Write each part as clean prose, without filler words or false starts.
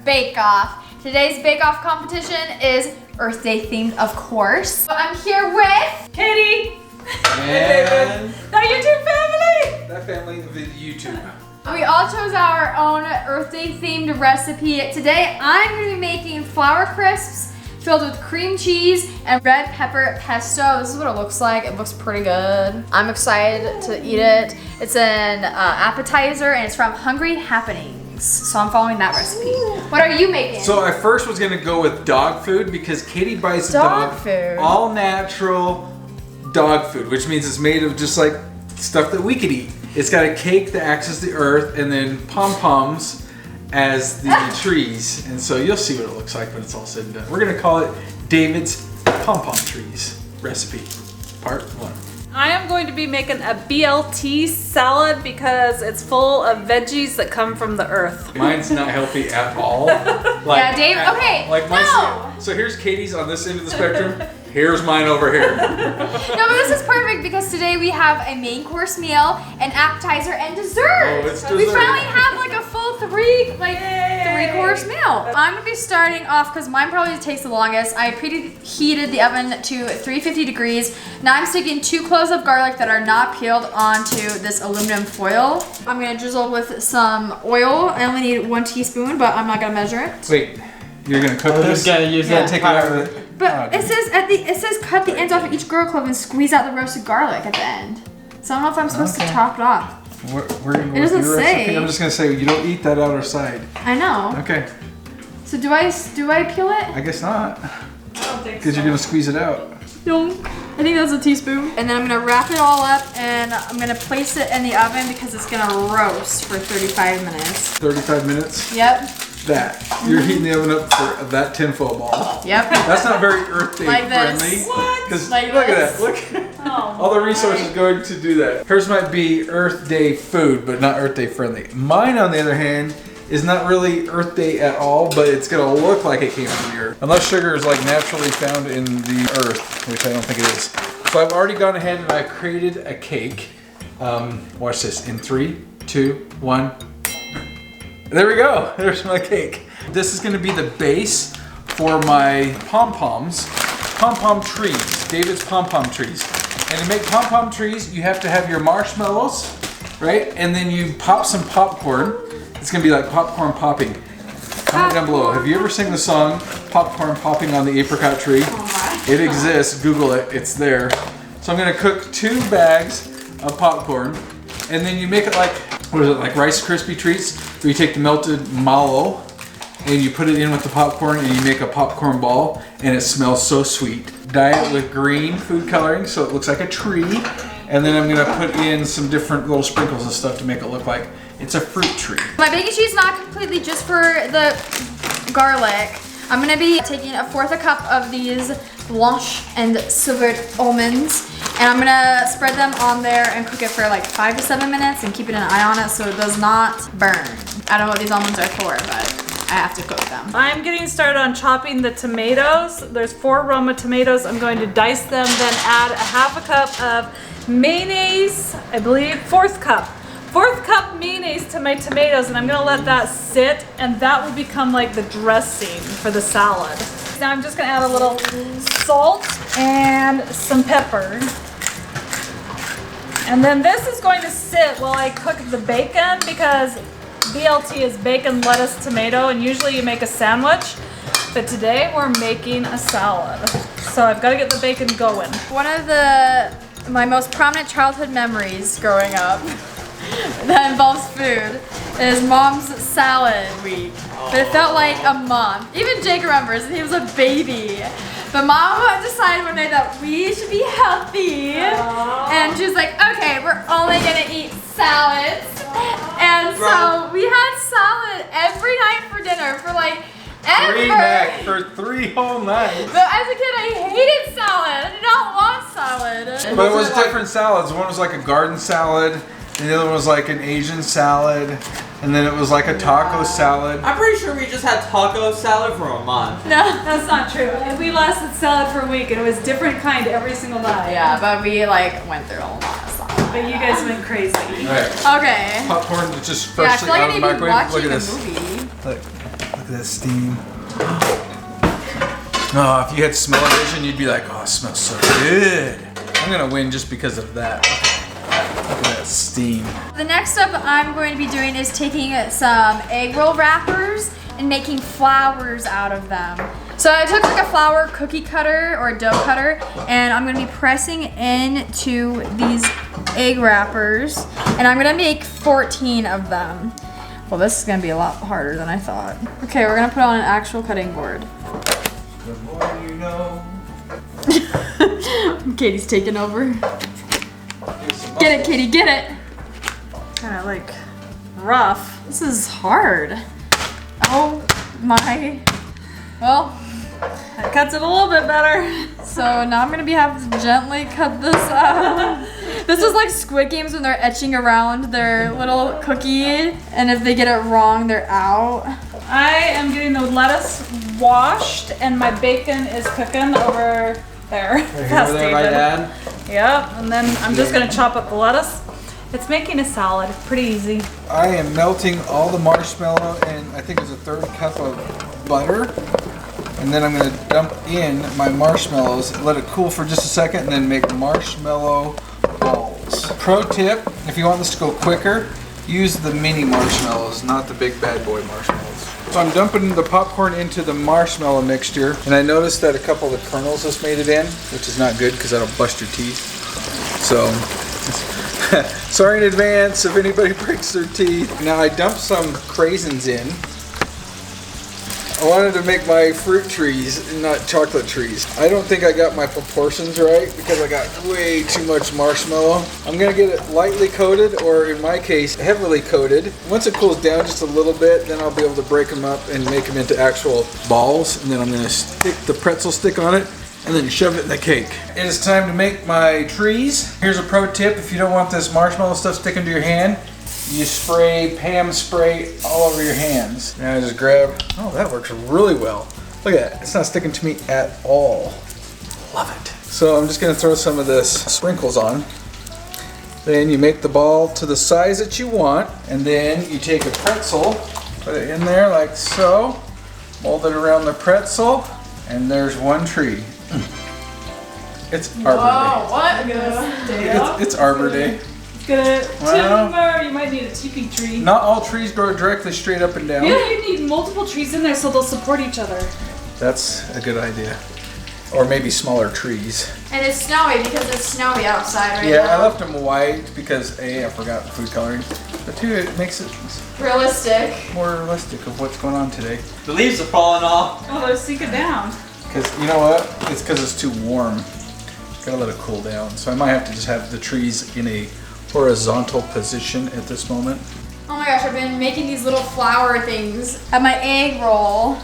Bake Off. Today's Bake Off competition is Earth Day themed, of course. I'm here with Katie and the YouTube family. That family of YouTube. We all chose our own Earth Day themed recipe. Today I'm going to be making flour crisps filled with cream cheese and red pepper pesto. This is what it looks like. It looks pretty good. I'm excited to eat it. It's an appetizer and it's from Hungry Happenings. So I'm following that recipe. What are you making? So I first was gonna go with dog food because Katie buys Dog food. all natural dog food, which means it's made of just like stuff that we could eat. It's got a cake that acts as the earth and then pom-poms as the trees. And so you'll see what it looks like when it's all said and done. We're gonna call it David's pom-pom trees recipe, part 1. I am going to be making a BLT salad because it's full of veggies that come from the earth. Mine's not healthy at all. Yeah, Dave, okay, Like mine's, no. So here's Katie's on this end of the spectrum. Here's mine over here. No, but this is perfect because today we have a main course meal, an appetizer, and dessert. Oh, it's We dessert. finally have like a full three-course meal. I'm gonna be starting off because mine probably takes the longest. I preheated the oven to 350 degrees. Now I'm sticking 2 cloves of garlic that are not peeled onto this aluminum foil. I'm gonna drizzle with some oil. I only need 1 teaspoon, but I'm not gonna measure it. Wait, you're gonna cook I'm this? just gonna use Yeah. that Take it out of it. But it says cut the ends off of each garlic clove and squeeze out the roasted garlic at the end. So I don't know if I'm supposed to Okay. chop it off. We're gonna go It with doesn't your say. recipe. I'm just gonna say you don't eat that outer side. I know. Okay, So do I peel it? I guess not, I don't think because you're gonna squeeze it out. No. I think that's a teaspoon. And then I'm gonna wrap it all up and I'm gonna place it in the oven because it's gonna roast for 35 minutes. 35 minutes. Yep. That you're heating the oven up for that tinfoil ball. Yep. That's not very Earth Day Like this. friendly. What? Because Like look this. at that. Look. Oh, All the resources going to do that. Hers might be Earth Day food, but not Earth Day friendly. Mine, on the other hand, is not really Earth Day at all, but it's gonna look like it came from the earth. Unless sugar is like naturally found in the earth, which I don't think it is. So I've already gone ahead and I've created a cake. Watch this, in 3, 2, 1. There we go, there's my cake. This is gonna be the base for my pom-poms. Pom-pom trees, David's pom-pom trees. And to make pom-pom trees, you have to have your marshmallows, right? And then you pop some popcorn. It's gonna be like popcorn popping. Comment down below, have you ever seen the song Popcorn Popping on the Apricot Tree? It exists, Google it, it's there. So I'm gonna cook 2 bags of popcorn, and then you make it like, what is it, like Rice Krispie treats, where you take the melted mallow, and you put it in with the popcorn, and you make a popcorn ball, and it smells so sweet. Dye it with green food coloring, so it looks like a tree, and then I'm gonna put in some different little sprinkles and stuff to make it look like it's a fruit tree. My baking sheet is not completely just for the garlic. I'm gonna be taking 1/4 cup of these blanche and silvered almonds, and I'm gonna spread them on there and cook it for like 5 to 7 minutes and keep an eye on it so it does not burn. I don't know what these almonds are for, but I have to cook them. I'm getting started on chopping the tomatoes. There's 4 Roma tomatoes. I'm going to dice them, then add 1/2 cup of mayonnaise, I believe, 4th cup mayonnaise to my tomatoes, and I'm gonna let that sit, and that will become like the dressing for the salad. Now I'm just gonna add a little salt and some pepper. And then this is going to sit while I cook the bacon because BLT is bacon, lettuce, tomato, and usually you make a sandwich, but today we're making a salad. So I've got to get the bacon going. One of my most prominent childhood memories growing up that involves food is Mom's salad week. But it felt like a month. Even Jake remembers, and he was a baby. But Mom decided one day that we should be healthy. And she was like, okay, we're only gonna eat salads. And so we had salad every night for dinner for like ever. For 3 whole nights. But as a kid, I hated salad. I did not want salad. But it was different salads. One was like a garden salad, and the other one was like an Asian salad, and then it was like a taco salad. I'm pretty sure we just had taco salad for a month. No. That's not true. We lasted salad for a week and it was different kind every single night. Yeah, but we like went through a lot of salad. But you guys went crazy. All right. Okay. Popcorn that's just Yeah, I freshly feel like out I of need the to be microwave. Look watching at a this. movie. Look at that steam. Oh, if you had smell-o-vision, you'd be like, oh, it smells so good. I'm gonna win just because of that. Look at that steam. The next step I'm going to be doing is taking some egg roll wrappers and making flowers out of them. So I took like a flour cookie cutter or a dough cutter, and I'm gonna be pressing into these egg wrappers, and I'm gonna make 14 of them. Well, this is gonna be a lot harder than I thought. Okay, we're gonna put on an actual cutting board. The more you know. Katie's taking over. Get it, Katie, get it. Kind of like rough. This is hard. Oh my. Well, That cuts it a little bit better. so now I'm gonna have to gently cut this out. This is like Squid Games when they're etching around their little cookie, and if they get it wrong, they're out. I am getting the lettuce washed, and my bacon is cooking over there. Right here over there, my dad. Yep, and then I'm just gonna chop up the lettuce. It's making a salad, pretty easy. I am melting all the marshmallow and I think it's a 1/3 cup of butter. And then I'm gonna dump in my marshmallows, let it cool for just a second, and then make marshmallow balls. Pro tip, if you want this to go quicker, use the mini marshmallows, not the big bad boy marshmallows. So I'm dumping the popcorn into the marshmallow mixture, and I noticed that a couple of the kernels just made it in, which is not good because that'll bust your teeth. So, sorry in advance if anybody breaks their teeth. Now I dumped some craisins in. I wanted to make my fruit trees, not chocolate trees. I don't think I got my proportions right because I got way too much marshmallow. I'm gonna get it lightly coated, or in my case, heavily coated. Once it cools down just a little bit, then I'll be able to break them up and make them into actual balls. And then I'm gonna stick the pretzel stick on it and then shove it in the cake. It is time to make my trees. Here's a pro tip: if you don't want this marshmallow stuff sticking to your hand, you spray Pam spray all over your hands. Now I just grab, oh, that works really well. Look at that, it's not sticking to me at all. Love it. So I'm just gonna throw some of this sprinkles on. Then you make the ball to the size that you want, and then you take a pretzel, put it in there like so, mold it around the pretzel, and there's one tree. It's Arbor Day. What? It's Arbor Day. Good Well, timber. You might need a teepee tree. Not all trees grow directly straight up and down. Yeah, you need multiple trees in there so they'll support each other. That's a good idea. Or maybe smaller trees. And it's snowy because it's snowy outside right Yeah, now. I left them white because A, I forgot the food coloring, but two, it makes it Realistic. more realistic of what's going on today. The leaves are falling off. Oh, they're sinking down. Because you know what? It's because it's too warm. Gotta let it cool down. So I might have to just have the trees in a horizontal position at this moment. Oh my gosh, I've been making these little flower things at my egg roll,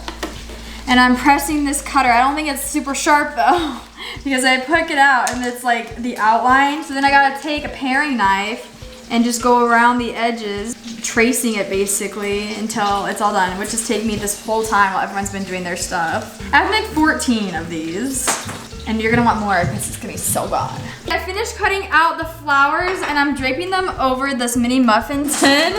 and I'm pressing this cutter. I don't think it's super sharp though, because I poke it out and it's like the outline. So then I gotta take a paring knife and just go around the edges, tracing it basically until it's all done, which has taken me this whole time while everyone's been doing their stuff. I have to make 14 of these. And you're gonna want more because it's gonna be so good. I finished cutting out the flowers and I'm draping them over this mini muffin tin,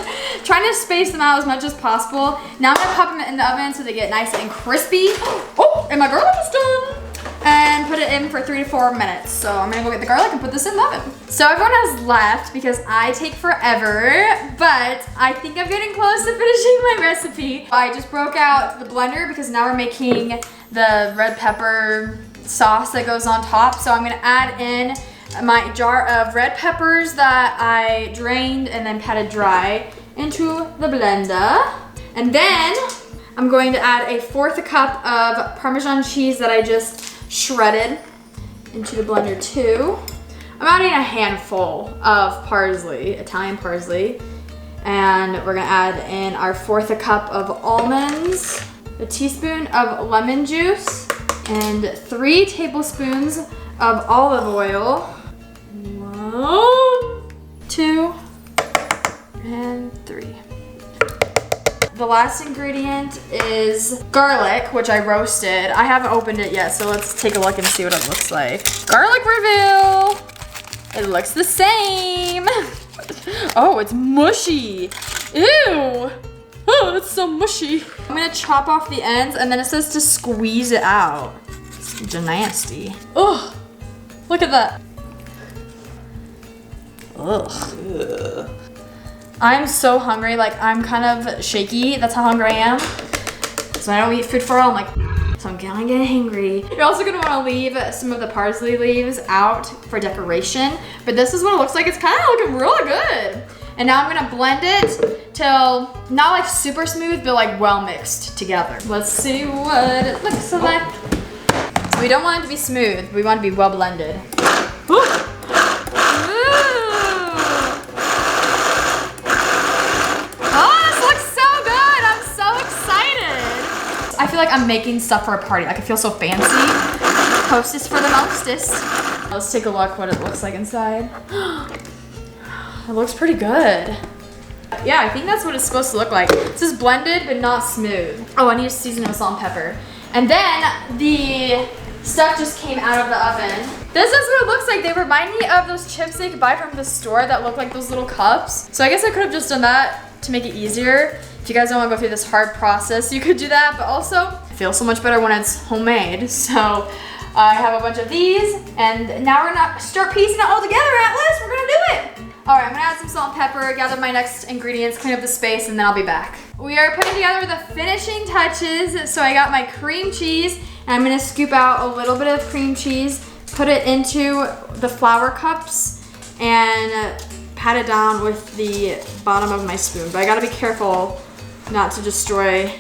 trying to space them out as much as possible. Now I'm gonna pop them in the oven so they get nice and crispy. Oh, and my garlic is done. And put it in for 3 to 4 minutes. So I'm gonna go get the garlic and put this in the oven. So everyone has left because I take forever, but I think I'm getting close to finishing my recipe. I just broke out the blender because now we're making the red pepper sauce that goes on top. So I'm gonna add in my jar of red peppers that I drained and then patted dry into the blender. And then I'm going to add a 1/4 cup of Parmesan cheese that I just shredded into the blender too. I'm adding a handful of parsley, Italian parsley. And we're gonna add in our 1/4 cup of almonds, a teaspoon of lemon juice, and 3 tablespoons of olive oil. 1, 2, and 3. The last ingredient is garlic, which I roasted. I haven't opened it yet, so let's take a look and see what it looks like. Garlic reveal! It looks the same. Oh, it's mushy. Ew! Oh, it's so mushy. I'm gonna chop off the ends and then it says to squeeze it out. It's nasty. Ugh, look at that. Ugh. I'm so hungry, like I'm kind of shaky. That's how hungry I am. So I don't eat food for all, I'm like, so I'm gonna get hangry. You're also gonna wanna leave some of the parsley leaves out for decoration, but this is what it looks like. It's kind of looking really good. And now I'm gonna blend it till, not like super smooth, but like well mixed together. Let's see what it looks like. We don't want it to be smooth, we want it to be well blended. Ooh. I feel like I'm making stuff for a party. Like I feel so fancy. Hostess for the mostess. Let's take a look what it looks like inside. It looks pretty good. Yeah, I think that's what it's supposed to look like. This is blended but not smooth. Oh, I need to season it with salt and pepper. And then the stuff just came out of the oven. This is what it looks like. They remind me of those chips they could buy from the store that look like those little cups. So I guess I could have just done that to make it easier. If you guys don't want to go through this hard process, you could do that, but also it feels so much better when it's homemade. So I have a bunch of these, and now we're gonna start piecing it all together, Atlas. We're gonna do it. All right, I'm gonna add some salt and pepper, gather my next ingredients, clean up the space, and then I'll be back. We are putting together the finishing touches. So I got my cream cheese, and I'm gonna scoop out a little bit of cream cheese, put it into the flour cups, and pat it down with the bottom of my spoon. But I gotta be careful not to destroy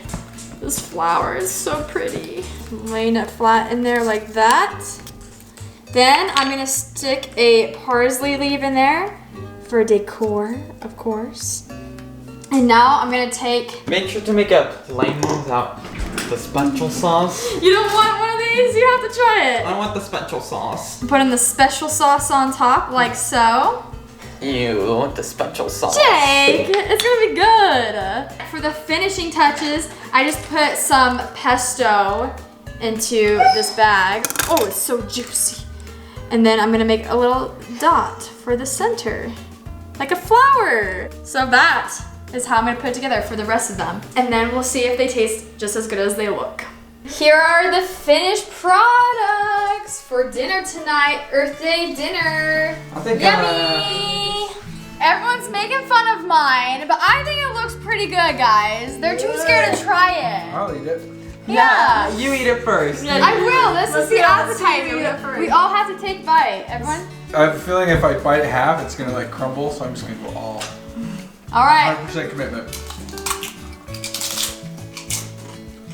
this flour. It's so pretty. Laying it flat in there like that. Then I'm gonna stick a parsley leaf in there for decor, of course. And now I'm gonna take... Make sure to make a plain one without the special sauce. You don't want one of these? You have to try it. I want the special sauce. Put in the special sauce on top, like so. Ew, the special sauce. Jake, it's gonna be good. For the finishing touches, I just put some pesto into this bag. Oh, it's so juicy. And then I'm gonna make a little dot for the center, like a flower. So that is how I'm gonna put it together for the rest of them. And then we'll see if they taste just as good as they look. Here are the finished products for dinner tonight, Earth Day dinner. I think Yummy! Everyone's making fun of mine, but I think it looks pretty good, guys. They're too scared to try it. I'll eat it. Yeah. You eat it first. I will. This is the Let's appetizer. We all have to take a bite. Everyone? I have a feeling if I bite it half, it's gonna like crumble, so I'm just gonna go all. All right. 100% commitment.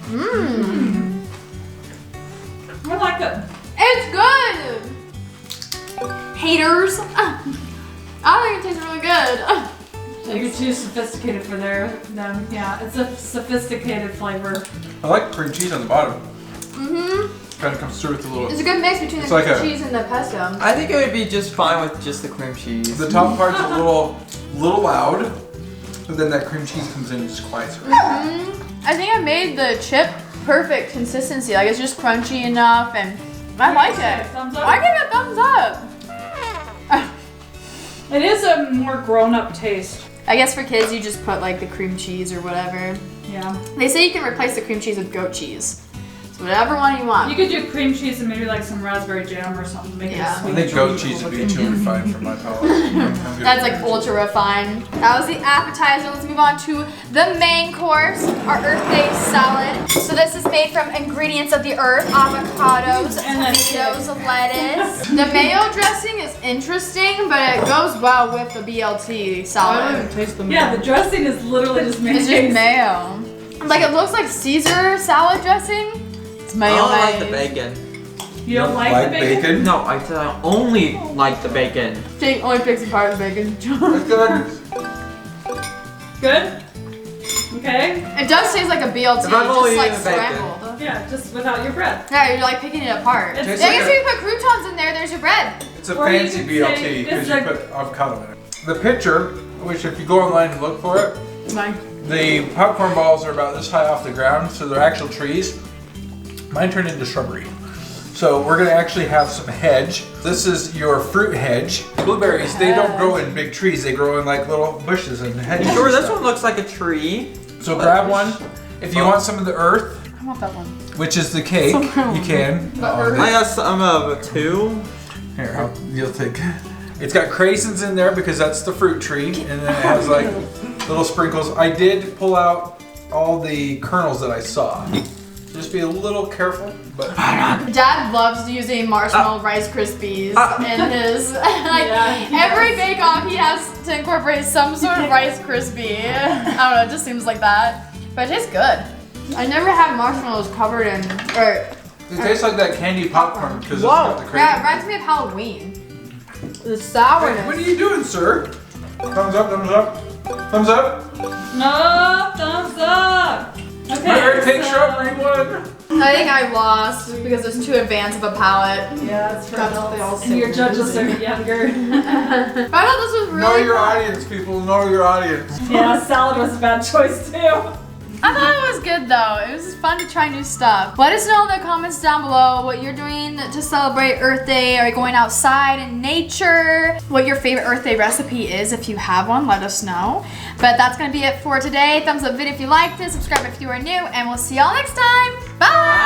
Mmm. I like it. It's good. Haters. I think it tastes really good. You're too sophisticated for them. Yeah, it's a sophisticated flavor. I like cream cheese on the bottom. Mm-hmm. Kind of comes through with a little. It's a good mix between the It's like cream a- cheese and the pesto. I think it would be just fine with just the cream cheese. The top part's a little loud, but then that cream cheese comes in and just quiets it. I think I made the chip perfect consistency. Like it's just crunchy enough, and I like it. Thumbs up. I give it a thumbs up. It is a more grown-up taste. I guess for kids, you just put like the cream cheese or whatever. Yeah. They say you can replace the cream cheese with goat cheese. So whatever one you want. You could do cream cheese and maybe like some raspberry jam or something to make Yeah. it I sweet. think goat cheese would be too refined for my palate. I'm good That's with like cream cheese. ultra refined. That was the appetizer. Let's move on to the main course, our Earth Day salad. So this is made from ingredients of the earth, avocados, And tomatoes, lettuce. The mayo dressing is interesting, but it goes well with the BLT salad. taste them. Yeah, the dressing is literally just It's just mayo. Like it looks like Caesar salad dressing. It's I mayonnaise. don't like the bacon. You don't like the bacon? No, I said I only like the bacon. Jake only picks apart the bacon. It's good. Good? Okay. It does taste like a BLT, If I've only just like eaten bacon. scrambled. Yeah, just without your bread. Yeah, you're like picking it apart. I It's Tastes guess like if you put croutons in there, there's your bread. It's a Or you fancy could BLT say because it's you like- put avocado in it. The picture, which if you go online and look for it, the popcorn balls are about this high off the ground, so they're actual trees. Mine turned into shrubbery. So we're gonna actually have some hedge. This is your fruit hedge. Blueberries, they don't grow in big trees. They grow in like little bushes and hedges. Sure, and this stuff. one looks like a tree. So grab one. If you want some of the earth, I want that one. which is the cake, you can. I got some of 2. Here, you'll take. It's got craisins in there because that's the fruit tree, and then it has like little sprinkles. I did pull out all the kernels that I saw. Just be a little careful, but. Dad loves using marshmallow Rice Krispies in his, every bake-off he has to incorporate some sort of Rice Krispie. I don't know, it just seems like that. But it tastes good. I never had marshmallows covered in, It tastes like that candy popcorn because it's got the crazy. Yeah, it reminds me of Halloween. The sourness. What are you doing, sir? Thumbs up, thumbs up, thumbs up. No, thumbs up. Okay. Take shot, rewind. I think I lost because it's too advanced of a palate. Yeah, it's for That's what adults. they all say. And your judges are younger. But I thought this was really Know your fun. audience, people. Know your audience. Yeah, salad was a bad choice too. I thought it was good though. It was fun to try new stuff. Let us know in the comments down below what you're doing to celebrate Earth Day. Are you going outside in nature? What your favorite Earth Day recipe is. If you have one, let us know. But that's gonna be it for today. Thumbs up video if you liked it, subscribe if you are new, and we'll see y'all next time. Bye!